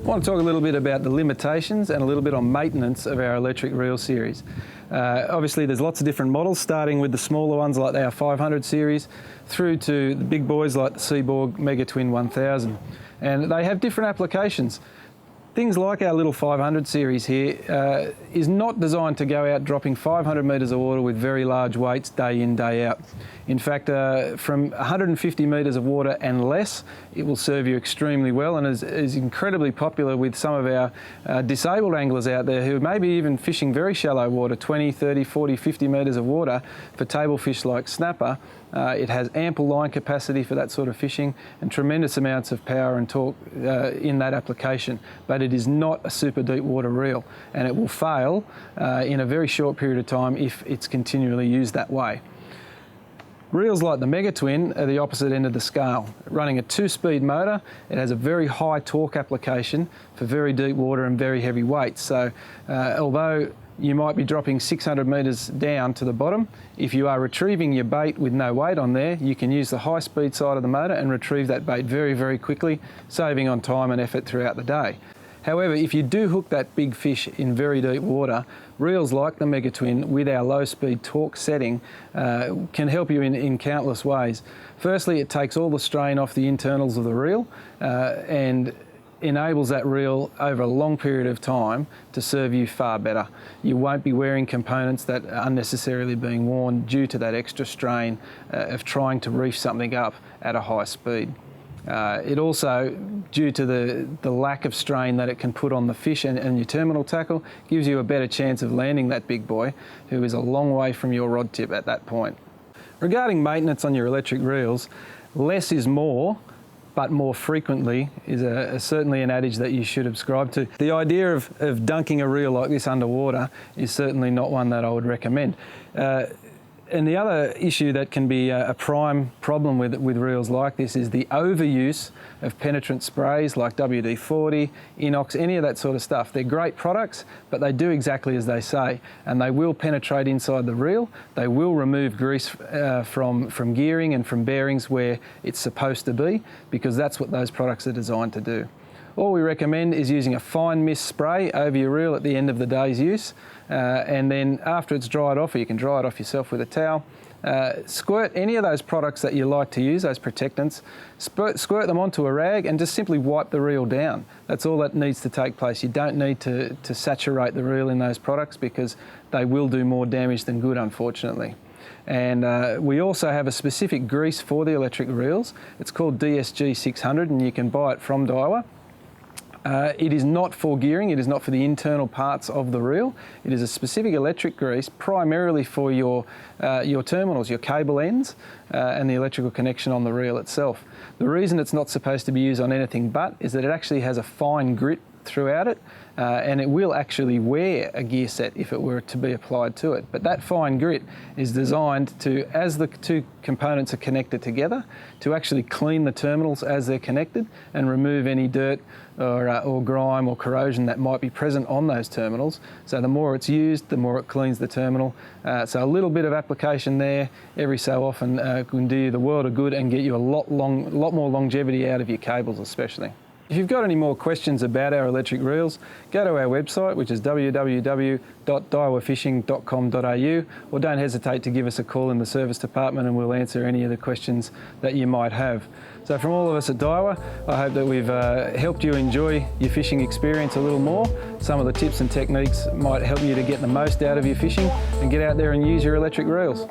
I want to talk a little bit about the limitations and a little bit on maintenance of our electric reel series. Obviously there's lots of different models, starting with the smaller ones like our 500 series through to the big boys like the Seaborg Mega Twin 1000, and they have different applications. Things like our little 500 series here is not designed to go out dropping 500 metres of water with very large weights day in, day out. In fact, from 150 metres of water and less, it will serve you extremely well, and is incredibly popular with some of our disabled anglers out there who may be even fishing very shallow water, 20, 30, 40, 50 metres of water for table fish like snapper. It has ample line capacity for that sort of fishing and tremendous amounts of power and torque in that application, but it is not a super deep water reel, and it will fail in a very short period of time if it's continually used that way. Reels like the Mega Twin are the opposite end of the scale. Running a 2-speed motor, it has a very high torque application for very deep water and very heavy weights. So although you might be dropping 600 metres down to the bottom, if you are retrieving your bait with no weight on there, you can use the high speed side of the motor and retrieve that bait very, very quickly, saving on time and effort throughout the day. However, if you do hook that big fish in very deep water, reels like the Mega Twin with our low speed torque setting can help you in countless ways. Firstly, it takes all the strain off the internals of the reel and enables that reel over a long period of time to serve you far better. You won't be wearing components that are unnecessarily being worn due to that extra strain of trying to reef something up at a high speed. It also, due to the lack of strain that it can put on the fish and your terminal tackle, gives you a better chance of landing that big boy who is a long way from your rod tip at that point. Regarding maintenance on your electric reels, less is more, but more frequently is certainly an adage that you should subscribe to. The idea of dunking a reel like this underwater is certainly not one that I would recommend. And the other issue that can be a prime problem with reels like this is the overuse of penetrant sprays like WD-40, Inox, any of that sort of stuff. They're great products, but they do exactly as they say, and they will penetrate inside the reel. They will remove grease from gearing and from bearings where it's supposed to be, because that's what those products are designed to do. All we recommend is using a fine mist spray over your reel at the end of the day's use, and then after it's dried off, or you can dry it off yourself with a towel, squirt any of those products that you like to use, those protectants, squirt them onto a rag and just simply wipe the reel down. That's all that needs to take place. You don't need to saturate the reel in those products, because they will do more damage than good, unfortunately. And we also have a specific grease for the electric reels. It's called DSG 600, and you can buy it from Daiwa. It is not for gearing, it is not for the internal parts of the reel. It is a specific electric grease primarily for your terminals, your cable ends, and the electrical connection on the reel itself. The reason it's not supposed to be used on anything but is that it actually has a fine grit throughout it, and it will actually wear a gear set if it were to be applied to it. But that fine grit is designed to, as the two components are connected together, to actually clean the terminals as they're connected and remove any dirt or grime or corrosion that might be present on those terminals. So the more it's used, the more it cleans the terminal. So a little bit of application there every so often can do you the world of good and get you a lot more longevity out of your cables especially. If you've got any more questions about our electric reels, go to our website, which is www.daiwafishing.com.au, or don't hesitate to give us a call in the service department and we'll answer any of the questions that you might have. So from all of us at Daiwa, I hope that we've helped you enjoy your fishing experience a little more. Some of the tips and techniques might help you to get the most out of your fishing and get out there and use your electric reels.